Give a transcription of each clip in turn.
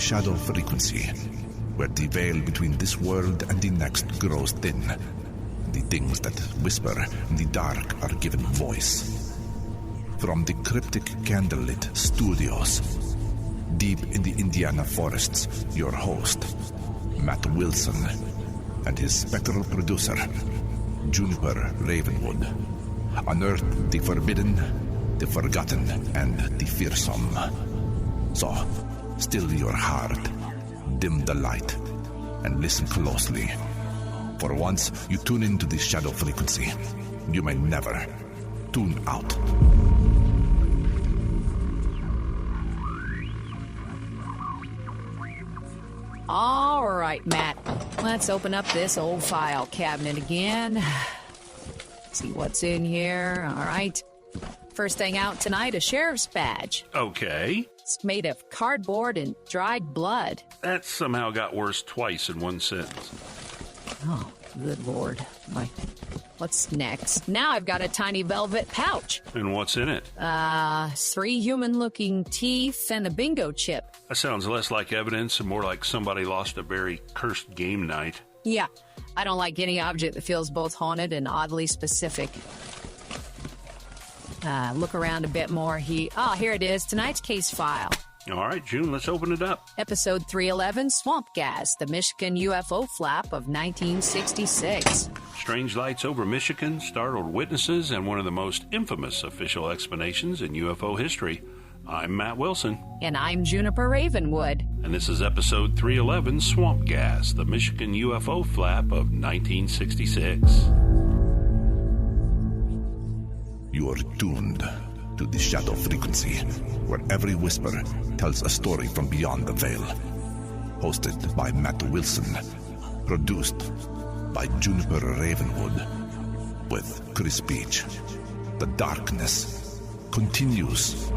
shadow frequency, where the veil between this world and the next grows thin. The things that whisper in the dark are given voice. From the cryptic candlelit studios, deep in the Indiana forests, your host, Matt Wilson, and his spectral producer, Juniper Ravenwood, unearth the forbidden, the forgotten, and the fearsome. So, still your heart, dim the light, and listen closely. For once you tune into the shadow frequency, you may never tune out. All right, Matt. Let's open up this old file cabinet again. See what's in here. All right. First thing out tonight, a sheriff's badge. Okay. It's made of cardboard and dried blood. That somehow got worse twice in one sentence. Oh, good Lord. What's next? Now I've got a tiny velvet pouch. And what's in it? 3 human-looking teeth and a bingo chip. That sounds less like evidence and more like somebody lost a very cursed game night. Yeah, I don't like any object that feels both haunted and oddly specific. Look around a bit more. Here it is. Tonight's case file. All right, June, let's open it up. Episode 311, Swamp Gas, the Michigan UFO flap of 1966. Strange lights over Michigan startled witnesses and one of the most infamous official explanations in UFO history. I'm Matt Wilson. And I'm Juniper Ravenwood. And this is episode 311, Swamp Gas, the Michigan UFO flap of 1966. You are tuned to the shadow frequency, where every whisper tells a story from beyond the veil. Hosted by Matt Wilson. Produced by Juniper Ravenwood. With Chris Beach. The darkness continues.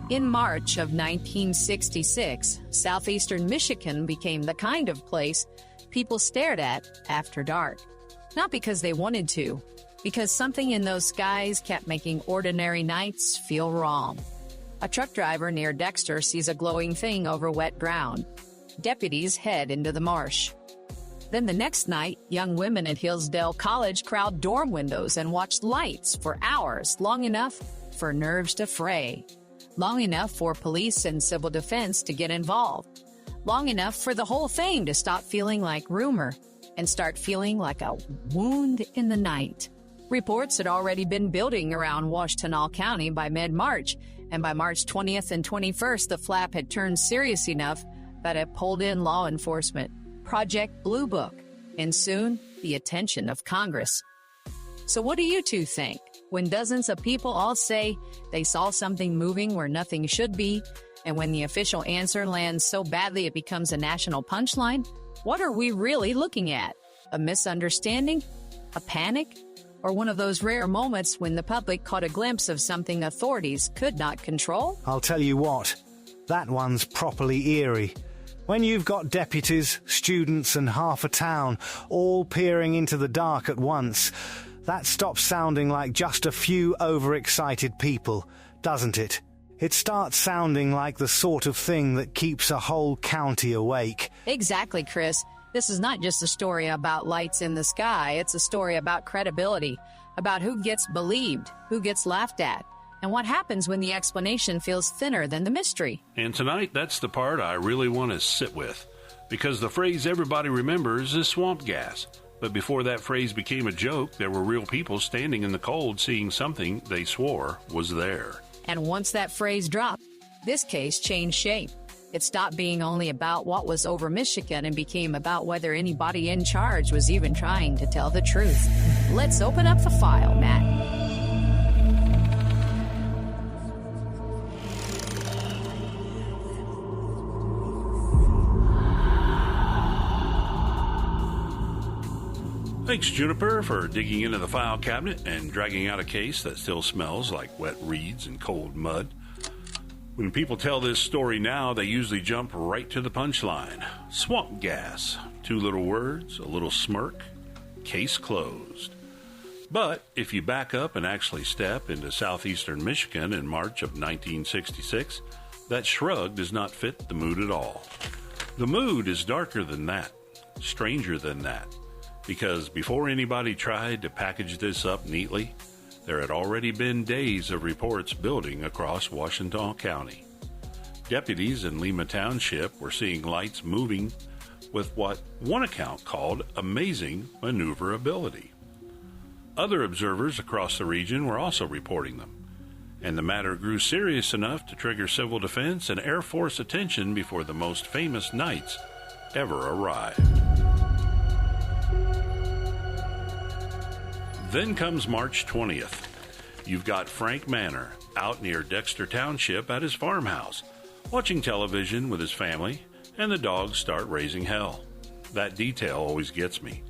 In March of 1966, southeastern Michigan became the kind of place people stared at after dark. Not because they wanted to, because something in those skies kept making ordinary nights feel wrong. A truck driver near Dexter sees a glowing thing over wet ground. Deputies head into the marsh. Then the next night, young women at Hillsdale College crowd dorm windows and watch lights for hours, long enough for nerves to fray. Long enough for police and civil defense to get involved. Long enough for the whole thing to stop feeling like rumor and start feeling like a wound in the night. Reports had already been building around Washtenaw County by mid-March, and by March 20th and 21st, the flap had turned serious enough that it pulled in law enforcement, Project Blue Book, and soon the attention of Congress. So what do you two think? When dozens of people all say they saw something moving where nothing should be, and when the official answer lands so badly it becomes a national punchline, what are we really looking at? A misunderstanding? A panic? Or one of those rare moments when the public caught a glimpse of something authorities could not control? I'll tell you what, that one's properly eerie. When you've got deputies, students and half a town all peering into the dark at once, that stops sounding like just a few overexcited people, doesn't it? It starts sounding like the sort of thing that keeps a whole county awake. Exactly, Chris. This is not just a story about lights in the sky. It's a story about credibility, about who gets believed, who gets laughed at, and what happens when the explanation feels thinner than the mystery. And tonight, that's the part I really want to sit with, because the phrase everybody remembers is swamp gas. But before that phrase became a joke, there were real people standing in the cold seeing something they swore was there. And once that phrase dropped, this case changed shape. It stopped being only about what was over Michigan and became about whether anybody in charge was even trying to tell the truth. Let's open up the file, Matt. Thanks, Juniper, for digging into the file cabinet and dragging out a case that still smells like wet reeds and cold mud. When people tell this story now, they usually jump right to the punchline. Swamp gas. 2 little words, a little smirk. Case closed. But if you back up and actually step into southeastern Michigan in March of 1966, that shrug does not fit the mood at all. The mood is darker than that, stranger than that, because before anybody tried to package this up neatly, there had already been days of reports building across Washington County. Deputies in Lima Township were seeing lights moving with what one account called amazing maneuverability. Other observers across the region were also reporting them, and the matter grew serious enough to trigger civil defense and Air Force attention before the most famous nights ever arrived. Then comes March 20th. You've got Frank Manor out near Dexter Township at his farmhouse, watching television with his family, and the dogs start raising hell. That detail always gets me.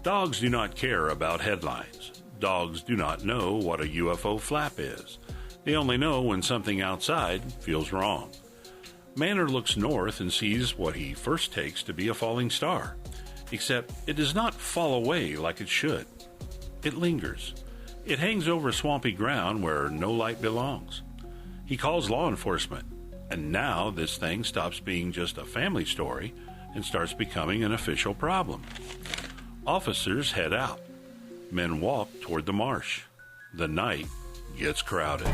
Dogs do not care about headlines. Dogs do not know what a UFO flap is. They only know when something outside feels wrong. Manor looks north and sees what he first takes to be a falling star, except it does not fall away like it should. It lingers. It hangs over swampy ground where no light belongs. He calls law enforcement, and now this thing stops being just a family story and starts becoming an official problem. Officers head out. Men walk toward the marsh. The night gets crowded.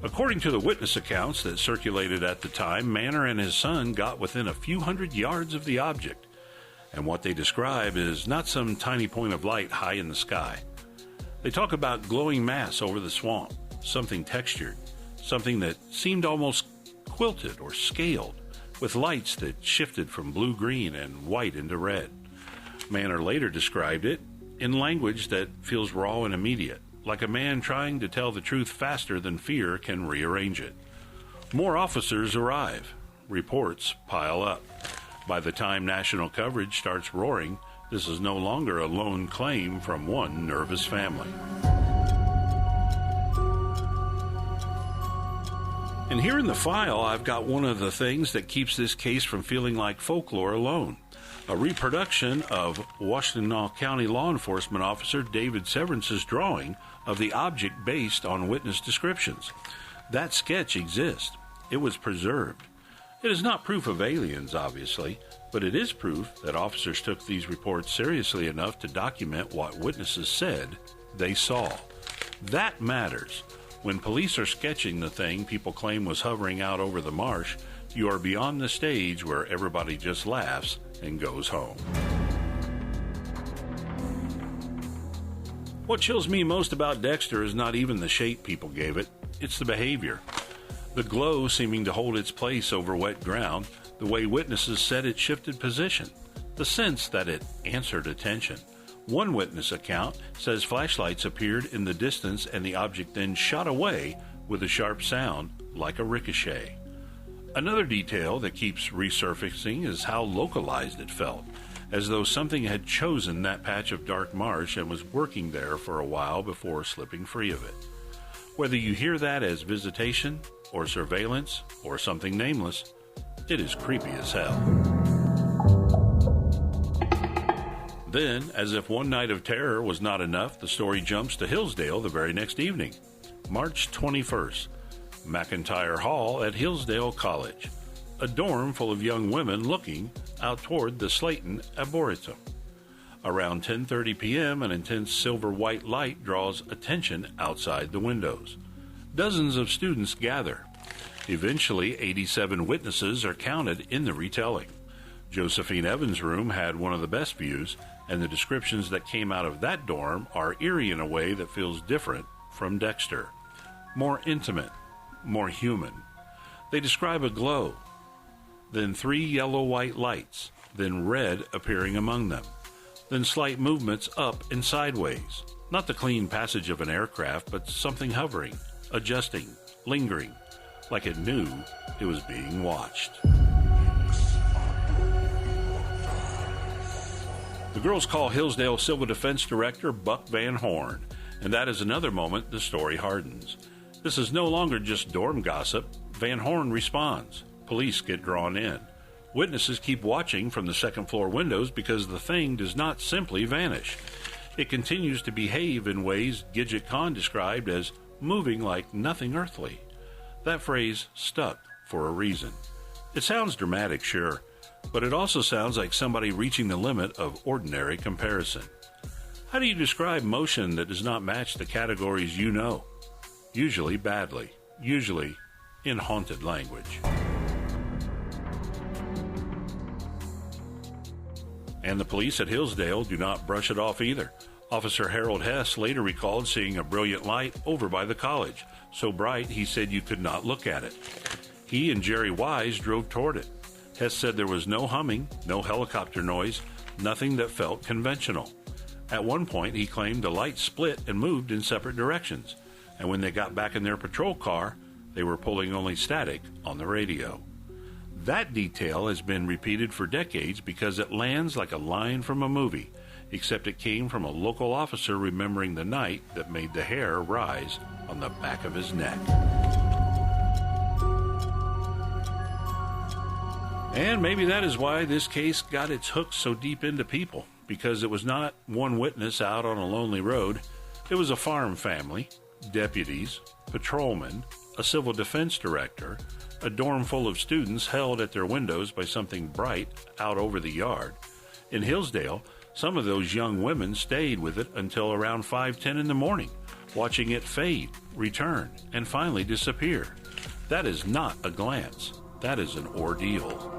According to the witness accounts that circulated at the time, Manor and his son got within a few hundred yards of the object, and what they describe is not some tiny point of light high in the sky. They talk about glowing mass over the swamp, something textured, something that seemed almost quilted or scaled, with lights that shifted from blue-green and white into red. Manor later described it in language that feels raw and immediate, like a man trying to tell the truth faster than fear can rearrange it. More officers arrive. Reports pile up. By the time national coverage starts roaring, this is no longer a lone claim from one nervous family. And here in the file, I've got one of the things that keeps this case from feeling like folklore alone. A reproduction of Washington County law enforcement officer David Severance's drawing of the object based on witness descriptions. That sketch exists. It was preserved. It is not proof of aliens, obviously, but it is proof that officers took these reports seriously enough to document what witnesses said they saw. That matters. When police are sketching the thing people claim was hovering out over the marsh, you are beyond the stage where everybody just laughs and goes home. What chills me most about Dexter is not even the shape people gave it, it's the behavior. The glow seeming to hold its place over wet ground, the way witnesses said it shifted position, the sense that it answered attention. One witness account says flashlights appeared in the distance and the object then shot away with a sharp sound like a ricochet. Another detail that keeps resurfacing is how localized it felt, as though something had chosen that patch of dark marsh and was working there for a while before slipping free of it. Whether you hear that as visitation or surveillance or something nameless, it is creepy as hell. Then, as if one night of terror was not enough, the story jumps to Hillsdale the very next evening, March 21st. McIntyre Hall at Hillsdale College, a dorm full of young women looking out toward the Slayton Arboretum. Around 10:30 p.m., an intense silver-white light draws attention outside the windows. Dozens of students gather. Eventually, 87 witnesses are counted in the retelling. Josephine Evans' room had one of the best views, and the descriptions that came out of that dorm are eerie in a way that feels different from Dexter. More intimate, more human. They describe a glow, then 3 yellow-white lights, then red appearing among them, then slight movements up and sideways. Not the clean passage of an aircraft, but something hovering, adjusting, lingering, like it knew it was being watched. The girls call Hillsdale Civil Defense Director Buck Van Horn, and that is another moment the story hardens. This is no longer just dorm gossip. Van Horn responds. Police get drawn in. Witnesses keep watching from the second-floor windows because the thing does not simply vanish. It continues to behave in ways Gidget Khan described as moving like nothing earthly. That phrase stuck for a reason. It sounds dramatic, sure, but it also sounds like somebody reaching the limit of ordinary comparison. How do you describe motion that does not match the categories you know? Usually badly, usually in haunted language. And the police at Hillsdale do not brush it off either. Officer Harold Hess later recalled seeing a brilliant light over by the college, so bright he said you could not look at it. He and Jerry Wise drove toward it. Hess said there was no humming, no helicopter noise, nothing that felt conventional. At one point, he claimed the light split and moved in separate directions, and when they got back in their patrol car, they were pulling only static on the radio. That detail has been repeated for decades because it lands like a line from a movie, except it came from a local officer remembering the night that made the hair rise on the back of his neck. And maybe that is why this case got its hooks so deep into people, because it was not one witness out on a lonely road. It was a farm family, deputies, patrolmen, a civil defense director, a dorm full of students held at their windows by something bright out over the yard. In Hillsdale, some of those young women stayed with it until around 5:10 in the morning, watching it fade, return, and finally disappear. That is not a glance. That is an ordeal.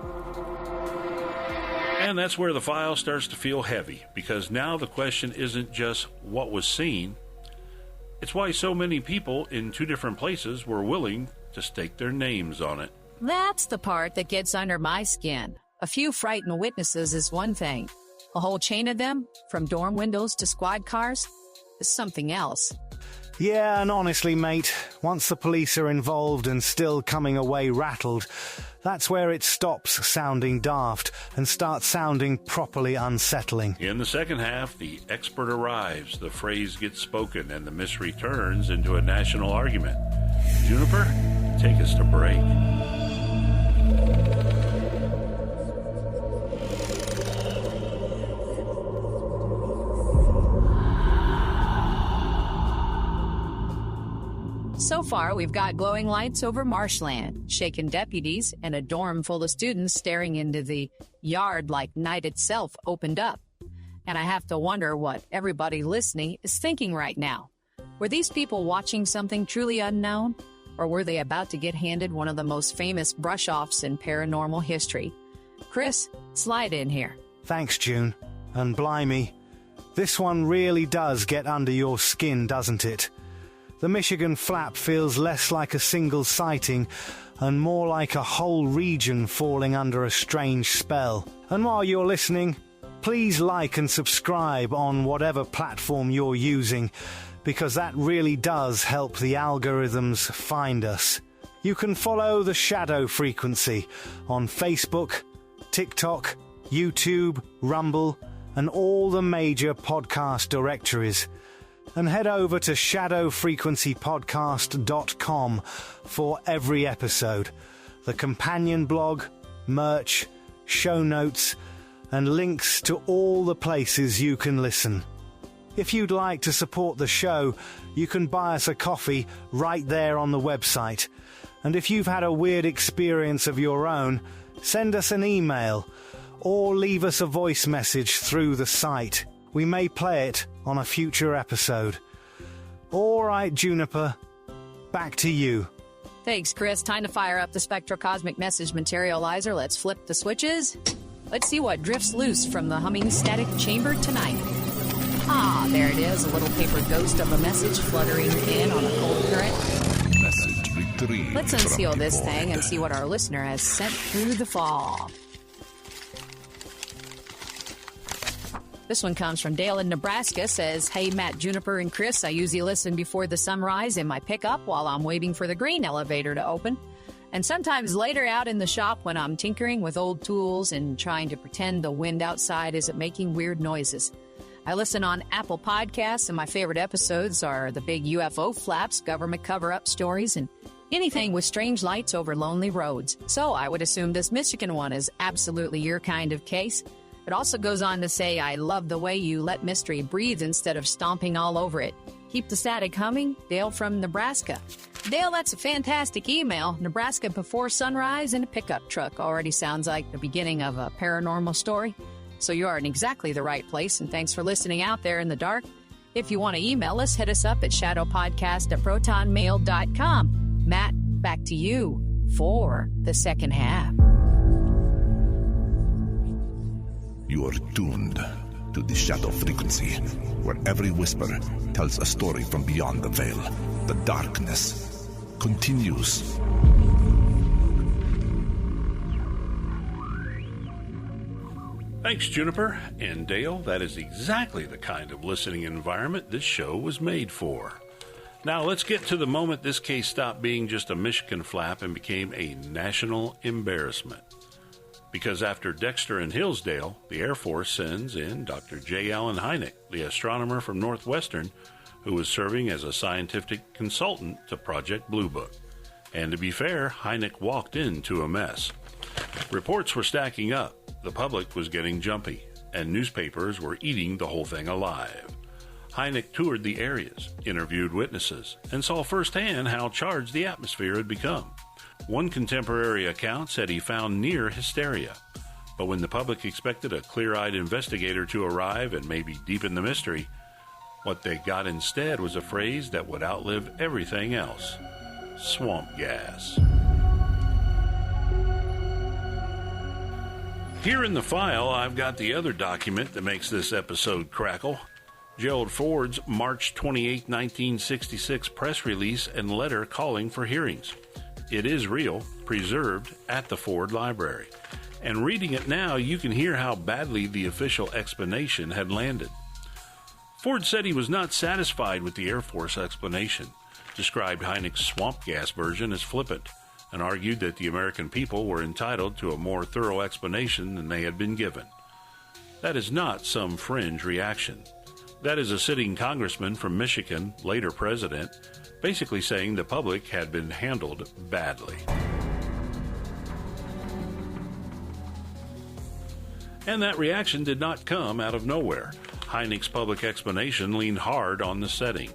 And that's where the file starts to feel heavy, because now the question isn't just what was seen, it's why so many people in two different places were willing to stake their names on it. That's the part that gets under my skin. A few frightened witnesses is one thing. A whole chain of them, from dorm windows to squad cars, is something else. Yeah, and honestly, mate, once the police are involved and still coming away rattled, that's where it stops sounding daft and starts sounding properly unsettling. In the second half, the expert arrives, the phrase gets spoken, and the mystery turns into a national argument. Juniper, take us to break. So far, we've got glowing lights over marshland, shaken deputies, and a dorm full of students staring into the yard like night itself opened up. And I have to wonder what everybody listening is thinking right now. Were these people watching something truly unknown? Or were they about to get handed one of the most famous brush-offs in paranormal history? Chris, slide in here. Thanks, June. And blimey, this one really does get under your skin, doesn't it? The Michigan flap feels less like a single sighting and more like a whole region falling under a strange spell. And while you're listening, please like and subscribe on whatever platform you're using, because that really does help the algorithms find us. You can follow The Shadow Frequency on Facebook, TikTok, YouTube, Rumble, and all the major podcast directories. And head over to shadowfrequencypodcast.com for every episode, the companion blog, merch, show notes, and links to all the places you can listen. If you'd like to support the show, you can buy us a coffee right there on the website. And if you've had a weird experience of your own, send us an email or leave us a voice message through the site. We may play it on a future episode. All right, Juniper, back to you. Thanks, Chris. Time to fire up the spectrocosmic message materializer. Let's flip the switches. Let's see what drifts loose from the humming static chamber tonight. Ah, there it is, a little paper ghost of a message fluttering in on a cold current. Message retrieved. Let's unseal from the this void. thing and see what our listener has sent through the fog. This one comes from Dale in Nebraska, says, "Hey, Matt, Juniper, and Chris, I usually listen before the sunrise in my pickup while I'm waiting for the green elevator to open. And sometimes later out in the shop when I'm tinkering with old tools and trying to pretend the wind outside isn't making weird noises. I listen on Apple Podcasts, and my favorite episodes are the big UFO flaps, government cover-up stories, and anything with strange lights over lonely roads. So I would assume this Michigan one is absolutely your kind of case. It also goes on to say, I love the way you let mystery breathe instead of stomping all over it. Keep the static coming. Dale from Nebraska. Dale, that's a fantastic email. Nebraska before sunrise in a pickup truck already sounds like the beginning of a paranormal story. So you are in exactly the right place, and thanks for listening out there in the dark. If you want to email us, hit us up at shadowpodcast@protonmail.com. Matt, back to you for the second half. You are tuned to the shadow frequency, where every whisper tells a story from beyond the veil. The darkness continues. Thanks, Juniper and Dale. That is exactly the kind of listening environment this show was made for. Now let's get to the moment this case stopped being just a Michigan flap and became a national embarrassment. Because after Dexter and Hillsdale, the Air Force sends in Dr. J. Allen Hynek, the astronomer from Northwestern, who was serving as a scientific consultant to Project Blue Book. And to be fair, Hynek walked into a mess. Reports were stacking up. The public was getting jumpy, and newspapers were eating the whole thing alive. Hynek toured the areas, interviewed witnesses, and saw firsthand how charged the atmosphere had become. One contemporary account said he found near hysteria, but when the public expected a clear-eyed investigator to arrive and maybe deepen the mystery, what they got instead was a phrase that would outlive everything else: swamp gas. Here in the file, I've got the other document that makes this episode crackle. Gerald Ford's March 28, 1966 press release and letter calling for hearings. It is real, preserved at the Ford Library. And reading it now, you can hear how badly the official explanation had landed. Ford said he was not satisfied with the Air Force explanation, described Hynek's swamp gas version as flippant, and argued that the American people were entitled to a more thorough explanation than they had been given. That is not some fringe reaction. That is a sitting congressman from Michigan, later president, basically saying the public had been handled badly. And that reaction did not come out of nowhere. Hynek's public explanation leaned hard on the setting.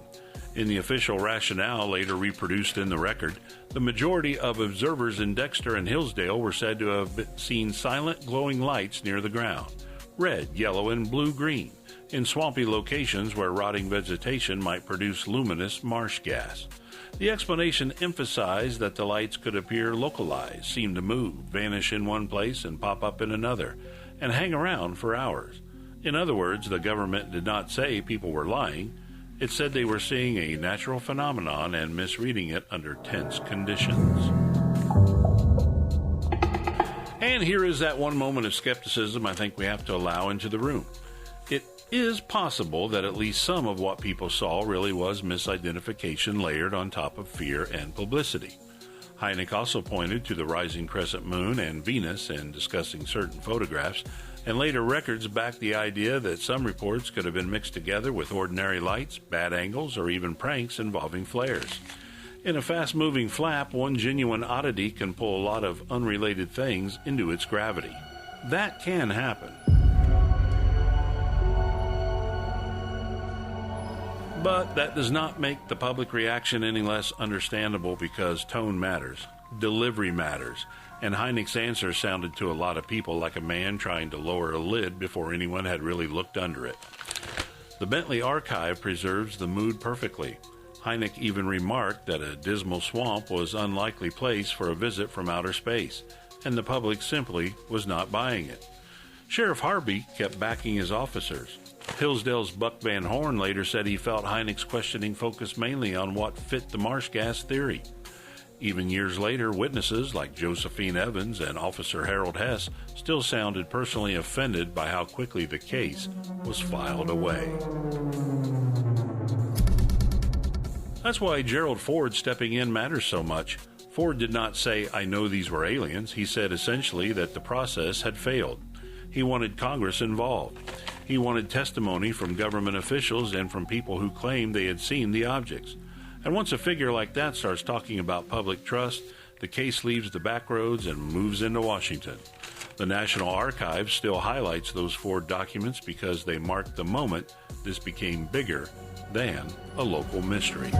In the official rationale later reproduced in the record, the majority of observers in Dexter and Hillsdale were said to have seen silent glowing lights near the ground, red, yellow, and blue-green, in swampy locations where rotting vegetation might produce luminous marsh gas. The explanation emphasized that the lights could appear localized, seem to move, vanish in one place and pop up in another, and hang around for hours. In other words, the government did not say people were lying. It said they were seeing a natural phenomenon and misreading it under tense conditions. And here is that one moment of skepticism I think we have to allow into the room. It is possible that at least some of what people saw really was misidentification layered on top of fear and publicity. Hynek also pointed to the rising crescent moon and Venus in discussing certain photographs, and later records backed the idea that some reports could have been mixed together with ordinary lights, bad angles, or even pranks involving flares. In a fast-moving flap, one genuine oddity can pull a lot of unrelated things into its gravity. That can happen. But that does not make the public reaction any less understandable, because tone matters, delivery matters, and Hynek's answer sounded to a lot of people like a man trying to lower a lid before anyone had really looked under it. The Bentley archive preserves the mood perfectly. Hynek even remarked that a dismal swamp was an unlikely place for a visit from outer space, and the public simply was not buying it. Sheriff Harvey kept backing his officers. Hillsdale's Buck Van Horn later said he felt Hynek's questioning focused mainly on what fit the marsh gas theory. Even years later, witnesses like Josephine Evans and Officer Harold Hess still sounded personally offended by how quickly the case was filed away. That's why Gerald Ford stepping in matters so much. Ford did not say, "I know these were aliens." He said essentially that the process had failed. He wanted Congress involved. He wanted testimony from government officials and from people who claimed they had seen the objects. And once a figure like that starts talking about public trust, the case leaves the back roads and moves into Washington. The National Archives still highlights those 4 documents because they marked the moment this became bigger than a local mystery.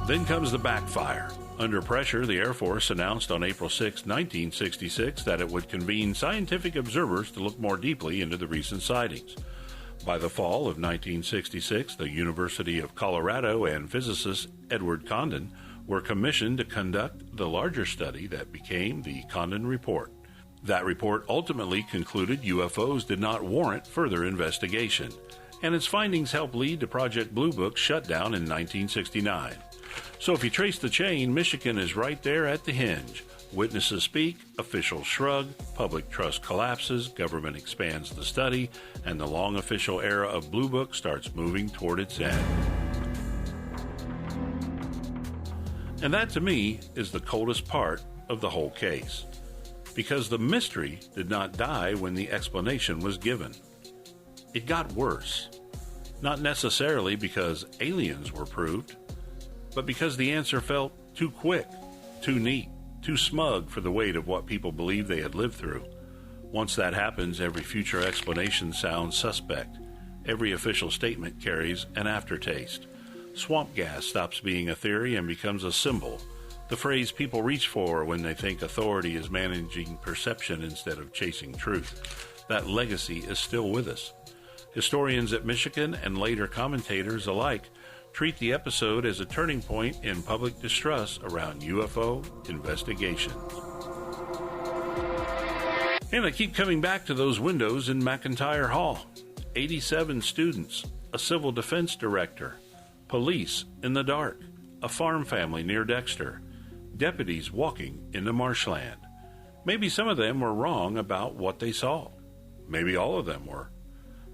Then comes the backfire. Under pressure, the Air Force announced on April 6, 1966, that it would convene scientific observers to look more deeply into the recent sightings. By the fall of 1966, the University of Colorado and physicist Edward Condon were commissioned to conduct the larger study that became the Condon Report. That report ultimately concluded UFOs did not warrant further investigation, and its findings helped lead to Project Blue Book's shutdown in 1969. So if you trace the chain, Michigan is right there at the hinge. Witnesses speak, officials shrug, public trust collapses, government expands the study, and the long official era of Blue Book starts moving toward its end. And that, to me, is the coldest part of the whole case. Because the mystery did not die when the explanation was given. It got worse. Not necessarily because aliens were proved, but because the answer felt too quick, too neat, too smug for the weight of what people believed they had lived through. Once that happens, every future explanation sounds suspect. Every official statement carries an aftertaste. Swamp gas stops being a theory and becomes a symbol. The phrase people reach for when they think authority is managing perception instead of chasing truth. That legacy is still with us. Historians at Michigan and later commentators alike treat the episode as a turning point in public distrust around UFO investigations. And I keep coming back to those windows in McIntyre Hall. 87 students, a civil defense director, police in the dark, a farm family near Dexter, deputies walking into marshland. Maybe some of them were wrong about what they saw. Maybe all of them were.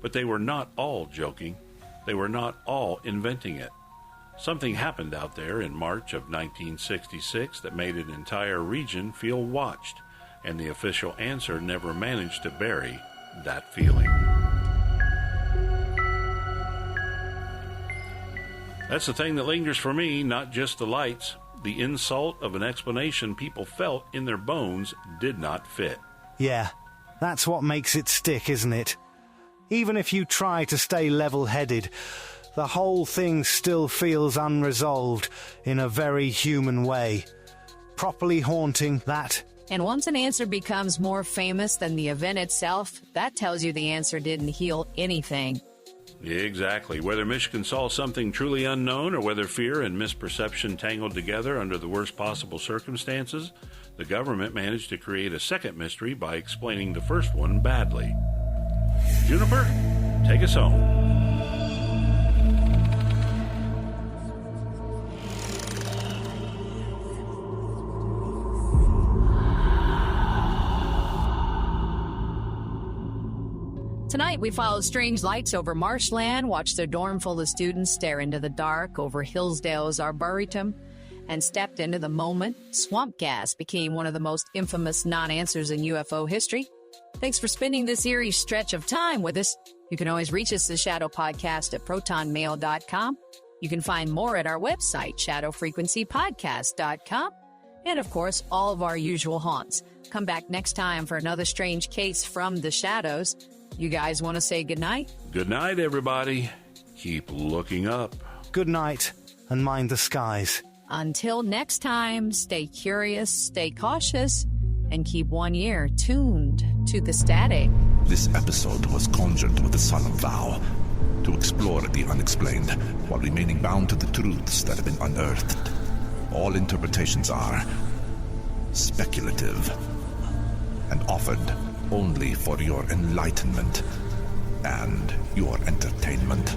But they were not all joking. They were not all inventing it. Something happened out there in March of 1966 that made an entire region feel watched, and the official answer never managed to bury that feeling. That's the thing that lingers for me, not just the lights. The insult of an explanation people felt in their bones did not fit. Yeah, that's what makes it stick, isn't it? Even if you try to stay level-headed, the whole thing still feels unresolved in a very human way. Properly haunting, that. And once an answer becomes more famous than the event itself, that tells you the answer didn't heal anything. Exactly. Whether Michigan saw something truly unknown or whether fear and misperception tangled together under the worst possible circumstances, the government managed to create a second mystery by explaining the first one badly. Juniper, take us home. Tonight, we followed strange lights over marshland, watched a dorm full of students stare into the dark over Hillsdale's arboretum, and stepped into the moment swamp gas became one of the most infamous non-answers in UFO history. Thanks for spending this eerie stretch of time with us. You can always reach us, the Shadow Podcast, at protonmail.com. You can find more at our website, shadowfrequencypodcast.com. And, of course, all of our usual haunts. Come back next time for another strange case from the shadows. You guys want to say goodnight? Good night, everybody. Keep looking up. Good night, and mind the skies. Until next time, stay curious, stay cautious, and keep one ear tuned to the static. This episode was conjured with a solemn vow to explore the unexplained while remaining bound to the truths that have been unearthed. All interpretations are speculative and offered only for your enlightenment and your entertainment.